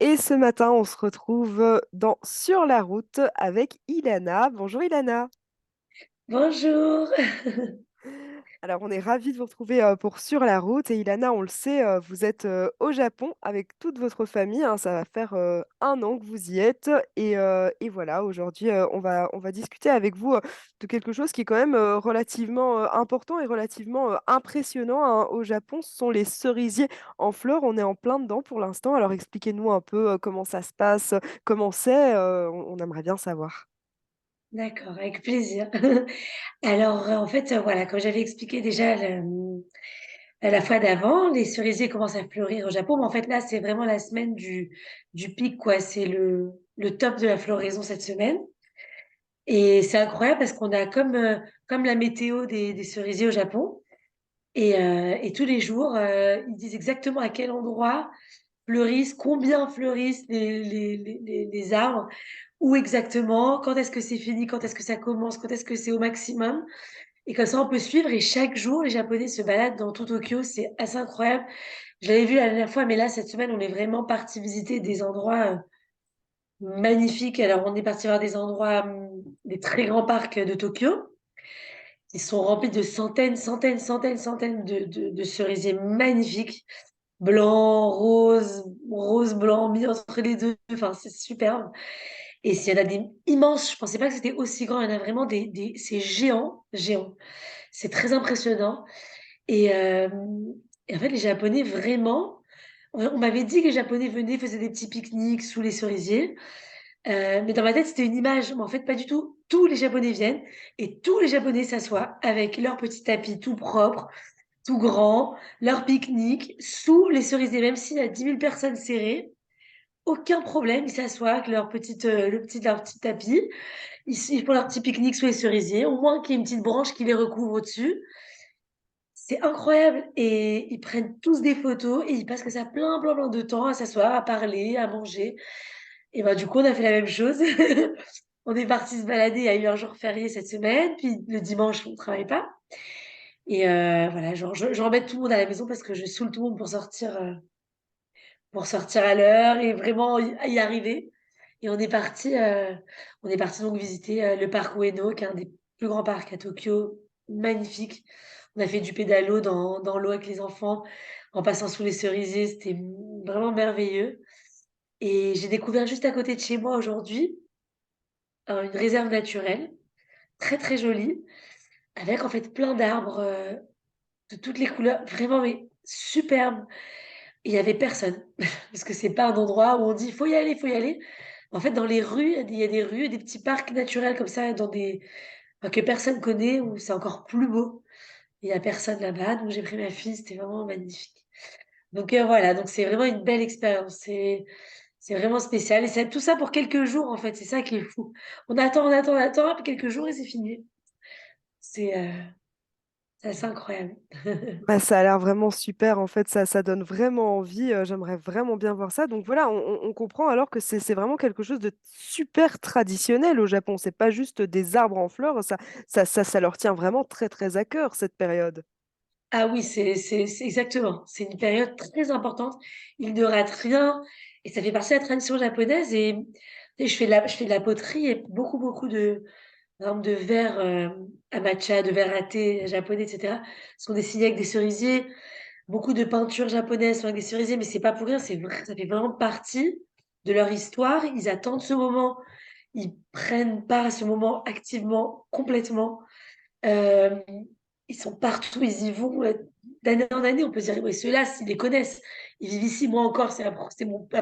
Et ce matin, on se retrouve dans Sur la route avec Ilana. Bonjour Ilana. Bonjour. Alors, on est ravis de vous retrouver pour Sur la route. Et Ilana, on le sait, vous êtes au Japon avec toute votre famille, hein. Ça va faire 1 an que vous y êtes. Et voilà, aujourd'hui, on va discuter avec vous de quelque chose qui est quand même relativement important et relativement impressionnant, hein, au Japon. Ce sont les cerisiers en fleurs. On est en plein dedans pour l'instant. Alors, expliquez-nous un peu comment ça se passe, comment c'est. On aimerait bien savoir. D'accord, avec plaisir. Alors, en fait, voilà, comme j'avais expliqué déjà la fois d'avant, les cerisiers commencent à fleurir au Japon, mais en fait, là, c'est vraiment la semaine du pic, quoi. C'est le top de la floraison cette semaine. Et c'est incroyable parce qu'on a comme la météo des cerisiers au Japon. Et tous les jours, ils disent exactement à quel endroit fleurissent, combien fleurissent les arbres, où exactement, quand est-ce que c'est fini, quand est-ce que ça commence, quand est-ce que c'est au maximum. Et comme ça, on peut suivre. Et chaque jour, les Japonais se baladent dans tout Tokyo. C'est assez incroyable. Je l'avais vu la dernière fois, mais là, cette semaine, on est vraiment parti visiter des endroits magnifiques. Alors, on est parti voir des endroits, des très grands parcs de Tokyo. Ils sont remplis de centaines, centaines, centaines, centaines de cerisiers magnifiques, blanc, rose, rose, blanc, mis entre les deux. Enfin, c'est superbe. Et s'il y en a des immenses, je pensais pas que c'était aussi grand. Il y en a vraiment c'est géant, géant. C'est très impressionnant. Et, euh, et en fait, les Japonais, vraiment, on m'avait dit que les Japonais venaient, faisaient des petits pique-niques sous les cerisiers. Mais dans ma tête, c'était une image. Mais en fait, pas du tout. Tous les Japonais viennent et tous les Japonais s'assoient avec leur petit tapis tout propre, tout grand, leur pique-nique sous les cerisiers. Même s'il y a 10 000 personnes serrées, aucun problème. Ils s'assoient avec leur petit tapis. Ils font leur petit pique-nique sous les cerisiers. Au moins qu'il y ait une petite branche qui les recouvre au-dessus. C'est incroyable. Et ils prennent tous des photos et ils passent que ça plein, plein, plein de temps à s'asseoir, à parler, à manger. Et ben, du coup, on a fait la même chose. On est parti se balader. Il y a eu un jour férié cette semaine. Puis le dimanche, on ne travaille pas. Et voilà, genre, je remets tout le monde à la maison parce que je saoule tout le monde pour sortir à l'heure et vraiment y arriver. Et on est parti donc visiter le parc Ueno, qui est un des plus grands parcs à Tokyo, magnifique. On a fait du pédalo dans l'eau avec les enfants, en passant sous les cerisiers, c'était vraiment merveilleux. Et j'ai découvert juste à côté de chez moi aujourd'hui une réserve naturelle, très très jolie, avec en fait plein d'arbres de toutes les couleurs, vraiment mais superbe. Il y avait personne, parce que c'est pas un endroit où on dit faut y aller, faut y aller. En fait, dans les rues, il y a des rues, des petits parcs naturels comme ça, enfin, que personne connaît, où c'est encore plus beau. Il y a personne là-bas, donc j'ai pris ma fille, c'était vraiment magnifique. Donc voilà, donc c'est vraiment une belle expérience. C'est vraiment spécial. Et c'est tout ça pour quelques jours, en fait. C'est ça qui est fou. On attend, on attend, on attend, puis quelques jours et c'est fini. C'est c'est assez incroyable. Bah, ça a l'air vraiment super, en fait, ça donne vraiment envie, j'aimerais vraiment bien voir ça. Donc voilà, on comprend alors que c'est vraiment quelque chose de super traditionnel au Japon. C'est pas juste des arbres en fleurs, ça leur tient vraiment très très à cœur, cette période. Ah oui, c'est exactement. C'est une période très importante. Il ne rate rien. Et ça fait partie de la tradition japonaise. Et je fais de la poterie et beaucoup, beaucoup par exemple, de verres à matcha, de verres à thé japonais, etc. Sont dessinés avec des cerisiers. Beaucoup de peintures japonaises sont avec des cerisiers, mais c'est pas pour rien. C'est vrai, ça fait vraiment partie de leur histoire. Ils attendent ce moment. Ils prennent part à ce moment activement, complètement. Euh, Ils sont partout, ils y vont d'année en année. On peut se dire, oui, ceux-là, s'ils les connaissent, ils vivent ici. Moi encore, la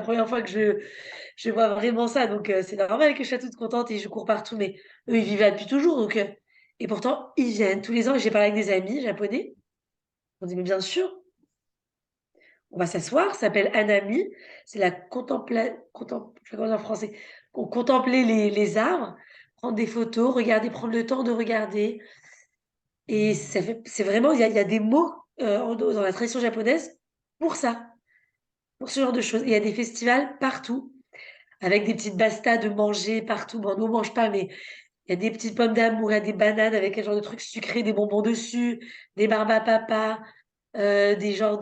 première fois que je vois vraiment ça. Donc, c'est normal que je sois toute contente et je cours partout. Mais eux, ils vivent là depuis toujours. Donc, et pourtant, ils viennent tous les ans. Et j'ai parlé avec des amis japonais. On dit, mais bien sûr, on va s'asseoir. Ça s'appelle Anami. C'est je sais pas comment dire en français. Contempler les arbres, prendre des photos, regarder, prendre le temps de regarder. Et c'est vraiment, il y a des mots dans la tradition japonaise pour ça, pour ce genre de choses. Il y a des festivals partout, avec des petites bastas de manger partout. Bon, nous, on mange pas, mais il y a des petites pommes d'amour, il y a des bananes avec un genre de trucs sucrés, des bonbons dessus, des barbes à papa, des genres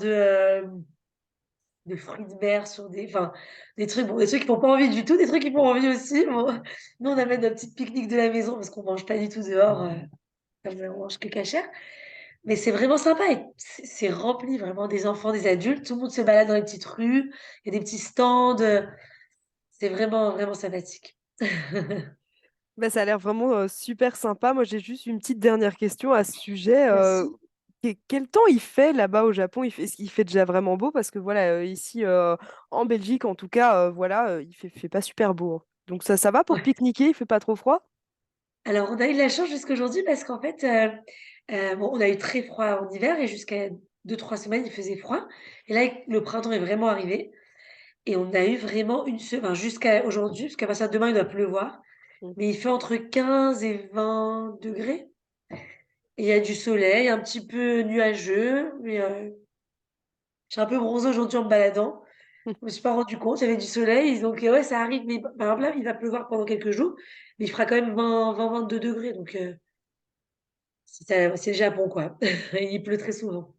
de fruits de mer sur des enfin, des trucs bon, des trucs qui font pas envie du tout, des trucs qui font envie aussi. Bon, nous, on amène notre petite pique-nique de la maison parce qu'on mange pas du tout dehors, comme on mange que cachère. Mais c'est vraiment sympa et c'est rempli vraiment des enfants, des adultes, tout le monde se balade dans les petites rues, il y a des petits stands, c'est vraiment, vraiment sympathique. Bah, ça a l'air vraiment super sympa. Moi, j'ai juste une petite dernière question à ce sujet. Bien sûr. Quel temps il fait là-bas au Japon? Il fait déjà vraiment beau parce que voilà, ici en Belgique, en tout cas, voilà, fait pas super beau, hein. Donc ça va pour Ouais. pique-niquer, il fait pas trop froid? Alors on a eu de la chance jusqu'aujourd'hui parce qu'en fait, bon, on a eu très froid en hiver et jusqu'à 2 3 semaines, il faisait froid et là, le printemps est vraiment arrivé et on a eu vraiment enfin jusqu'à aujourd'hui, parce qu'à partir de demain, il doit pleuvoir, Mm. mais il fait entre 15 et 20 degrés. Et il y a du soleil, un petit peu nuageux, mais j'ai un peu bronzé aujourd'hui en me baladant. Je me suis pas rendu compte, il y avait du soleil, donc ouais, ça arrive, mais par exemple, là, il va pleuvoir pendant quelques jours, mais il fera quand même 20 22 degrés, donc c'est le Japon, quoi. Il pleut très souvent.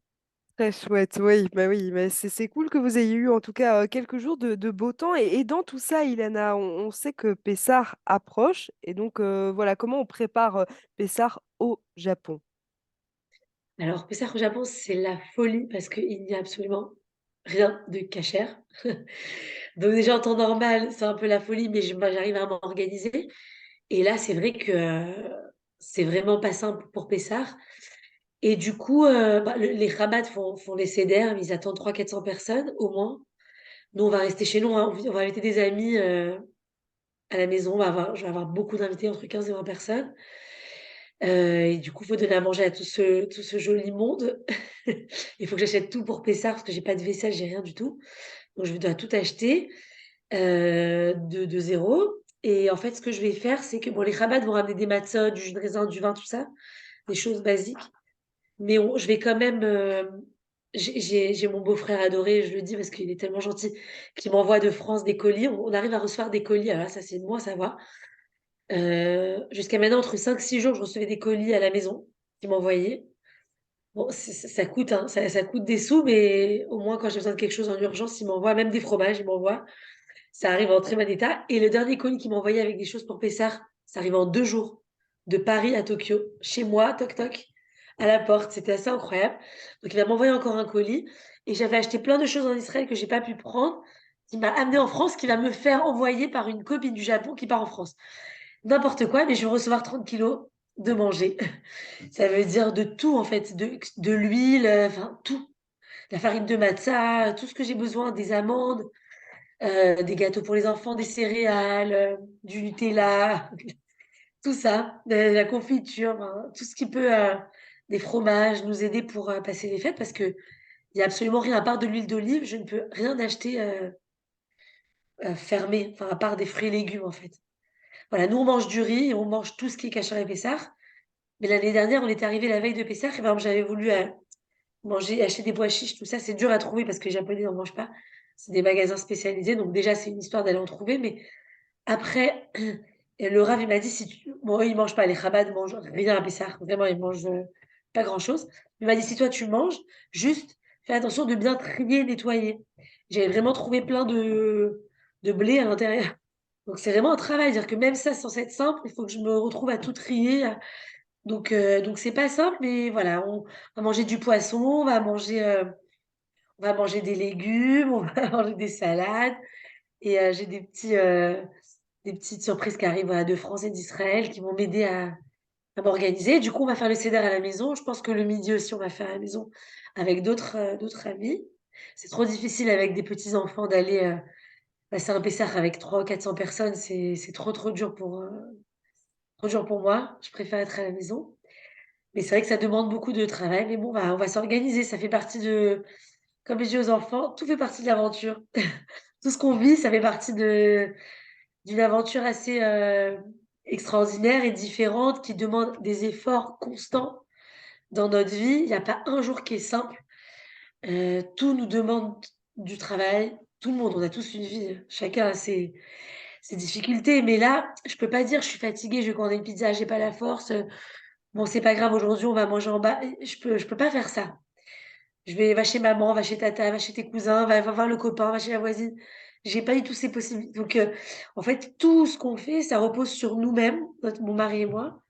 Très chouette, oui, bah oui, mais c'est cool que vous ayez eu en tout cas quelques jours de beau temps. Et dans tout ça, Ilana, on sait que Pessah approche. Et donc voilà, comment on prépare Pessah au Japon? Alors, Pessah au Japon, c'est la folie parce qu'il n'y a absolument rien de cachère. Donc déjà, en temps normal, c'est un peu la folie, mais moi, j'arrive à m'organiser. Et là, c'est vrai que c'est vraiment pas simple pour Pessah. Et du coup, bah, les Chabad font les seder, mais ils attendent 300 400 personnes au moins. Nous, on va rester chez nous, hein. On va inviter des amis à la maison. Je vais avoir beaucoup d'invités, entre 15 et 20 personnes. Et du coup, il faut donner à manger à tout ce joli monde. Il faut que j'achète tout pour Pessah parce que j'ai pas de vaisselle, j'ai rien du tout. Donc, je dois tout acheter de zéro. Et en fait, ce que je vais faire, c'est que bon, les Chabad vont ramener des matzot, du jus de raisin, du vin, tout ça, des choses basiques. Mais je vais quand même. J'ai mon beau-frère adoré, je le dis parce qu'il est tellement gentil, qui m'envoie de France des colis. On arrive à recevoir des colis. Alors là, ça, c'est moi, ça va. Jusqu'à maintenant, entre 5 6 jours, je recevais des colis à la maison qu'ils m'envoyaient. Bon, ça coûte, hein, ça coûte des sous, mais au moins, quand j'ai besoin de quelque chose en urgence, ils m'envoient même des fromages, ils m'envoient. Ça arrive en très bon état. Et le dernier colis qu'ils m'envoyait avec des choses pour Pessah, ça arrive en 2 jours. De Paris à Tokyo. Chez moi, toc toc, à la porte. C'était assez incroyable. Donc il va m'envoyer encore un colis. Et j'avais acheté plein de choses en Israël que j'ai pas pu prendre, qui m'a amené en France, qui va me faire envoyer par une copine du Japon qui part en France. N'importe quoi, mais je vais recevoir 30 kilos de manger. Ça veut dire de tout, en fait, de l'huile, enfin tout. La farine de matzah, tout ce que j'ai besoin, des amandes, des gâteaux pour les enfants, des céréales, du Nutella, tout ça, de la confiture, enfin, tout ce qui peut, des fromages, nous aider pour passer les fêtes parce que il y a absolument rien à part de l'huile d'olive, je ne peux rien acheter fermé, enfin à part des fruits et légumes en fait. Voilà, nous on mange du riz et on mange tout ce qui est cachère et Pessah. Mais l'année dernière, on était arrivé la veille de Pessah et par exemple, j'avais voulu manger, acheter des pois chiches, tout ça, c'est dur à trouver parce que les Japonais n'en mangent pas. C'est des magasins spécialisés, donc déjà c'est une histoire d'aller en trouver, mais après, et le Rav, il m'a dit, si tu... Bon, eux, ils mangent pas, les Chabad mangent rien à Pessah. Vraiment, ils mangent pas grand-chose. Il m'a dit, si toi, tu manges, juste fais attention de bien trier, nettoyer. J'avais vraiment trouvé plein de blé à l'intérieur. Donc, c'est vraiment un travail. C'est-à-dire que même ça, sans être simple, il faut que je me retrouve à tout trier. Donc c'est pas simple, mais voilà, on va manger du poisson, on va manger des légumes, on va manger des salades. Et j'ai des petites surprises qui arrivent, voilà, de France et d'Israël qui vont m'aider à m'organiser. Du coup, on va faire le seder à la maison. Je pense que le midi aussi, on va faire à la maison avec d'autres amis. C'est trop difficile avec des petits-enfants d'aller passer un Pessah avec 300 400 personnes. C'est trop dur trop dur pour moi. Je préfère être à la maison. Mais c'est vrai que ça demande beaucoup de travail. Mais bon, on va s'organiser. Ça fait partie comme je dis aux enfants, tout fait partie de l'aventure. Tout ce qu'on vit, ça fait partie d'une aventure assez extraordinaire et différente qui demande des efforts constants dans notre vie. Il n'y a pas un jour qui est simple. Tout nous demande du travail. Tout le monde, on a tous une vie. Chacun a ses difficultés. Mais là, je peux pas dire je suis fatiguée, je vais commander une pizza, j'ai pas la force. Bon, c'est pas grave, aujourd'hui, on va manger en bas. Je peux pas faire ça. Va chez maman, va chez tata, va chez tes cousins, va voir le copain, va chez la voisine. J'ai pas eu tous ces possibilités. Donc, en fait, tout ce qu'on fait, ça repose sur nous-mêmes, mon mari et moi.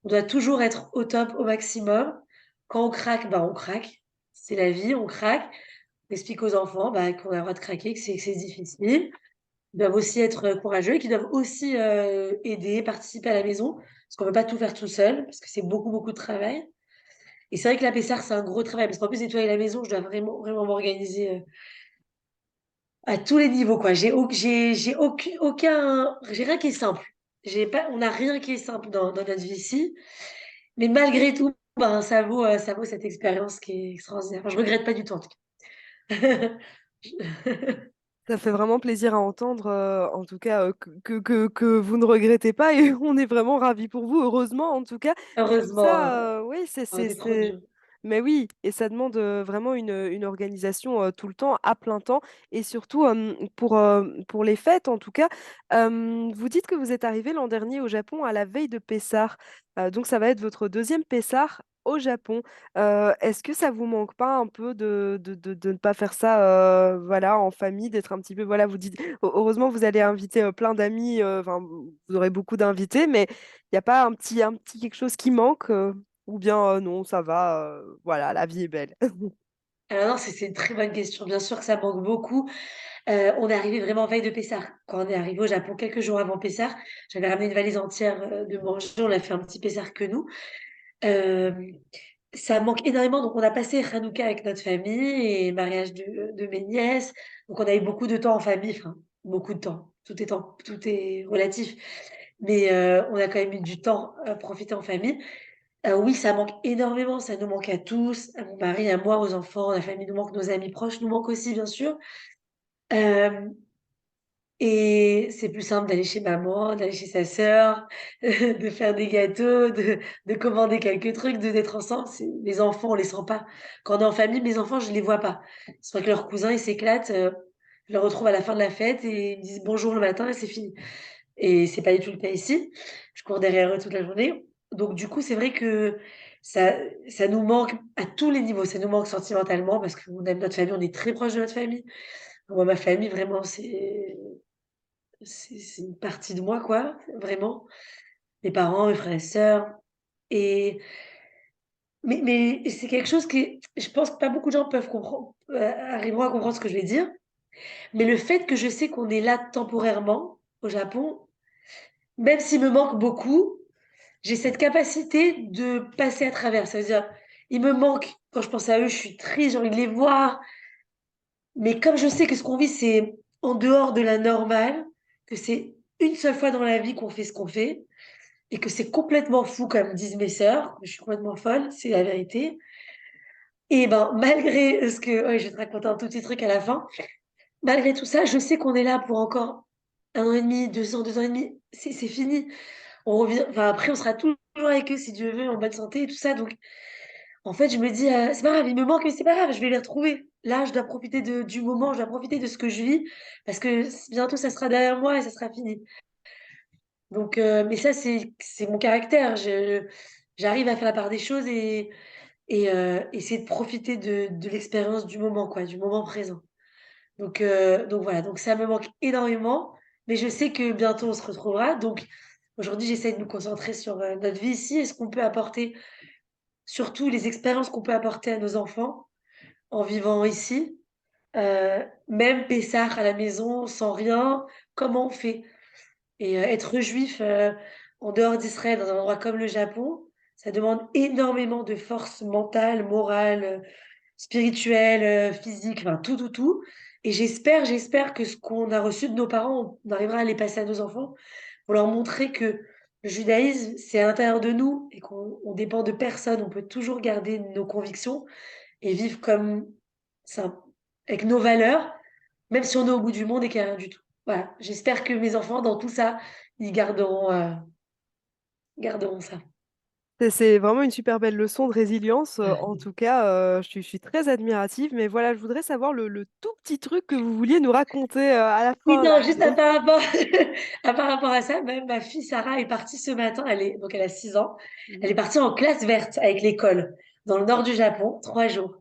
On doit toujours être au top, au maximum. Quand on craque, bah, on craque. C'est la vie, on craque. On explique aux enfants bah, qu'on a le droit de craquer, que c'est difficile. Ils doivent aussi être courageux et qu'ils doivent aussi aider, participer à la maison. Parce qu'on ne peut pas tout faire tout seul, parce que c'est beaucoup, beaucoup de travail. Et c'est vrai que la Pessard, c'est un gros travail, parce qu'en plus, nettoyer la maison, je dois vraiment, vraiment m'organiser à tous les niveaux, quoi. J'ai rien qui est simple. On n'a rien qui est simple dans notre vie ici. Mais malgré tout, ben, ça vaut cette expérience qui est extraordinaire. Enfin, je regrette pas du tout, en tout cas. Ça fait vraiment plaisir à entendre, en tout cas, que vous ne regrettez pas et on est vraiment ravis pour vous, heureusement, en tout cas. Et tout Heureusement, ça, oui, on était trop dur. Mais oui, et ça demande vraiment une organisation tout le temps, à plein temps, et surtout pour les fêtes, en tout cas. Vous dites que vous êtes arrivé l'an dernier au Japon à la veille de Pessah, donc ça va être votre deuxième Pessah au Japon. Est-ce que ça vous manque pas un peu de ne pas faire ça voilà, en famille, d'être un petit peu, voilà, vous dites, heureusement, vous allez inviter plein d'amis, enfin, vous aurez beaucoup d'invités, mais il n'y a pas un petit quelque chose qui manque ou bien non, ça va, voilà, la vie est belle. Alors non, c'est une très bonne question. Bien sûr que ça manque beaucoup. On est arrivé vraiment veille de Pessah. Quand on est arrivé au Japon quelques jours avant Pessah, j'avais ramené une valise entière de manger. On a fait un petit Pessah que nous. Euh, Ça manque énormément. Donc, on a passé Hanouka avec notre famille et mariage de mes nièces. Donc, on a eu beaucoup de temps en famille. Enfin, beaucoup de temps. Tout est relatif. Mais on a quand même eu du temps à profiter en famille. Oui, ça manque énormément. Ça nous manque à tous, à mon mari, à moi, aux enfants. La famille nous manque, nos amis proches nous manquent aussi, bien sûr. Euh, et c'est plus simple d'aller chez maman, d'aller chez sa sœur, de faire des gâteaux, de commander quelques trucs, d'être ensemble. Les enfants, on les sent pas. Quand on est en famille, mes enfants, je les vois pas. C'est vrai que leurs cousins, ils s'éclatent. Je les retrouve à la fin de la fête et ils me disent bonjour le matin et c'est fini. Et c'est pas du tout le cas ici. Je cours derrière eux toute la journée. Donc du coup, c'est vrai que ça, ça nous manque à tous les niveaux. Ça nous manque sentimentalement parce qu'on aime notre famille, on est très proche de notre famille. Moi, ma famille, vraiment, c'est une partie de moi, quoi, vraiment. Mes parents, mes frères et sœurs. Et, mais c'est quelque chose qui, je pense que pas beaucoup de gens peuvent comprendre, arriveront à comprendre ce que je vais dire. Mais le fait que je sais qu'on est là temporairement au Japon, même s'il me manque beaucoup, j'ai cette capacité de passer à travers. Ça veut dire, il me manque, quand je pense à eux, je suis triste, j'ai envie de les voir. Mais comme je sais que ce qu'on vit, c'est en dehors de la normale, que c'est une seule fois dans la vie qu'on fait ce qu'on fait, et que c'est complètement fou, comme disent mes sœurs, je suis complètement folle, c'est la vérité. Et ben, malgré ce que, ouais, je vais te raconter un tout petit truc à la fin, malgré tout ça, je sais qu'on est là pour encore 1 an et demi, 2 ans, 2 ans et demi, c'est fini. On revient, enfin, après, on sera toujours avec eux, si Dieu veut, en bonne santé et tout ça. Donc, en fait, je me dis, c'est pas grave, il me manque, mais c'est pas grave, je vais les retrouver. Là, je dois profiter du moment, je dois profiter de ce que je vis, parce que bientôt, ça sera derrière moi et ça sera fini. Donc, mais ça, c'est mon caractère. J'arrive à faire la part des choses et essayer de profiter de l'expérience du moment, quoi, du moment présent. Donc voilà, donc ça me manque énormément, mais je sais que bientôt on se retrouvera. Donc aujourd'hui, j'essaie de nous concentrer sur notre vie ici et ce qu'on peut apporter, surtout les expériences qu'on peut apporter à nos enfants en vivant ici. Même Pessah à la maison, sans rien, comment on fait? Et être juif en dehors d'Israël, dans un endroit comme le Japon, ça demande énormément de force mentale, morale, spirituelle, physique, enfin tout, tout, tout. Et j'espère que ce qu'on a reçu de nos parents, on arrivera à les passer à nos enfants pour leur montrer que le judaïsme, c'est à l'intérieur de nous et qu'on dépend de personne. On peut toujours garder nos convictions et vivre comme ça, avec nos valeurs, même si on est au bout du monde et qu'il n'y a rien du tout. Voilà, j'espère que mes enfants, dans tout ça, ils garderont ça. C'est vraiment une super belle leçon de résilience. En tout cas, je suis très admirative. Mais voilà, je voudrais savoir le tout petit truc que vous vouliez nous raconter à la Oui, fin, non, là. juste à par rapport, par rapport à ça, même ma fille Sarah est partie ce matin, donc elle a 6 ans, elle Mhm. est partie en classe verte avec l'école, dans le nord du Japon, 3 jours.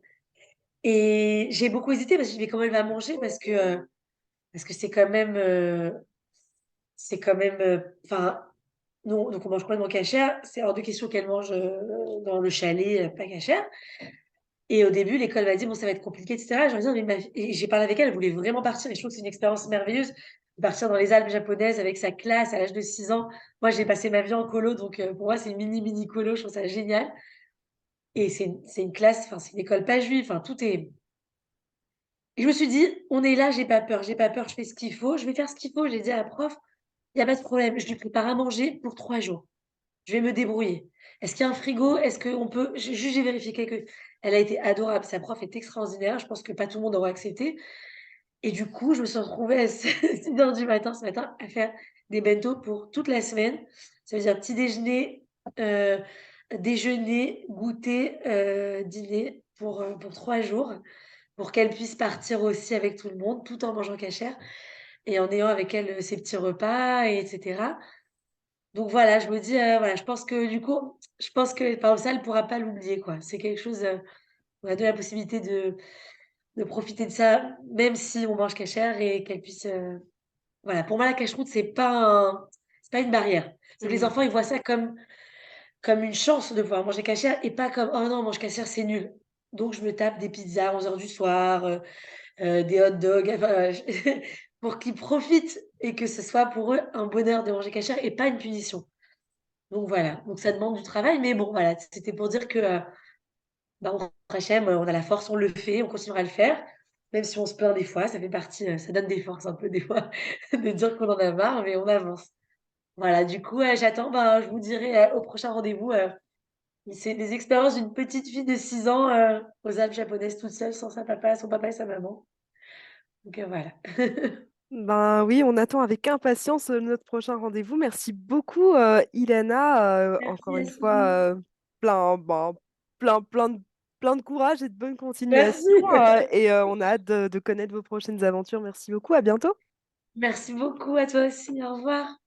Et j'ai beaucoup hésité parce que je me dis: «Comment elle va manger?» parce que c'est quand même, enfin, nous donc on mange complètement cachère. C'est hors de question qu'elle mange, dans le chalet, pas cachère. Et au début, l'école m'a dit: «Bon, ça va être compliqué et cetera». Je leur ai dit: «Mais ma fi» et j'ai parlé avec elle, elle voulait vraiment partir et je trouve que c'est une expérience merveilleuse de partir dans les Alpes japonaises avec sa classe à l'âge de 6 ans. Moi, j'ai passé ma vie en colo, donc pour moi, c'est une mini, mini colo, je trouve ça génial et c'est une classe, enfin, c'est une école pas juive, enfin, tout est et je me suis dit: «On est là, j'ai pas peur, je fais ce qu'il faut, je vais faire ce qu'il faut». J'ai dit à la prof: «Il y a pas de problème, je lui prépare à manger pour 3 jours. Je vais me débrouiller. Est-ce qu'il y a un frigo? Est-ce qu'on peut» j'ai vérifié quelques elle a été adorable, sa prof est extraordinaire, je pense que pas tout le monde aurait accepté et du coup, je me suis retrouvée à 6:00 du matin, ce matin, à faire des bento pour toute la semaine. Ça veut dire petit déjeuner, heu, déjeuner, goûter, dîner pour 3 jours, pour qu'elle puisse partir aussi avec tout le monde, tout en mangeant cachère et en ayant avec elle, ses petits repas et cetera. Donc voilà, je me dis, voilà, je pense que du coup, je pense que par exemple ça, elle pourra pas l'oublier, quoi. C'est quelque chose, on a donné la possibilité de profiter de ça, même si on mange cachère et qu'elle puisse, voilà. Pour moi, la cache-croûte, c'est pas une barrière. Parce que les Mmh. enfants, ils voient ça comme une chance de pouvoir manger cachère et pas comme: «Oh non, on mange cachère, c'est nul». Donc je me tape des pizzas à 11 heures du soir, des hot dogs, enfin, pour qu'ils profitent et que ce soit pour eux un bonheur de manger cachère et pas une punition. Donc voilà, donc ça demande du travail, mais bon voilà, c'était pour dire que, bah, on Hachem, on a la force, on le fait, on continuera à le faire, même si on se plaint des fois, ça fait partie, ça donne des forces un peu des fois de dire qu'on en a marre, mais on avance. Voilà, du coup, j'attends, ben, je vous dirai, au prochain rendez-vous, c'est des expériences d'une petite fille de 6 ans, aux Alpes japonaises toute seule sans son papa et sa maman. Donc, voilà. Ben oui, on attend avec impatience notre prochain rendez-vous. Merci beaucoup, Ilana. Encore Merci une fois, Yasmine. plein, ben, plein, plein de courage et de bonne continuation. Merci. Et on a hâte de connaître vos prochaines aventures. Merci beaucoup. À bientôt. Merci beaucoup à toi aussi, au revoir.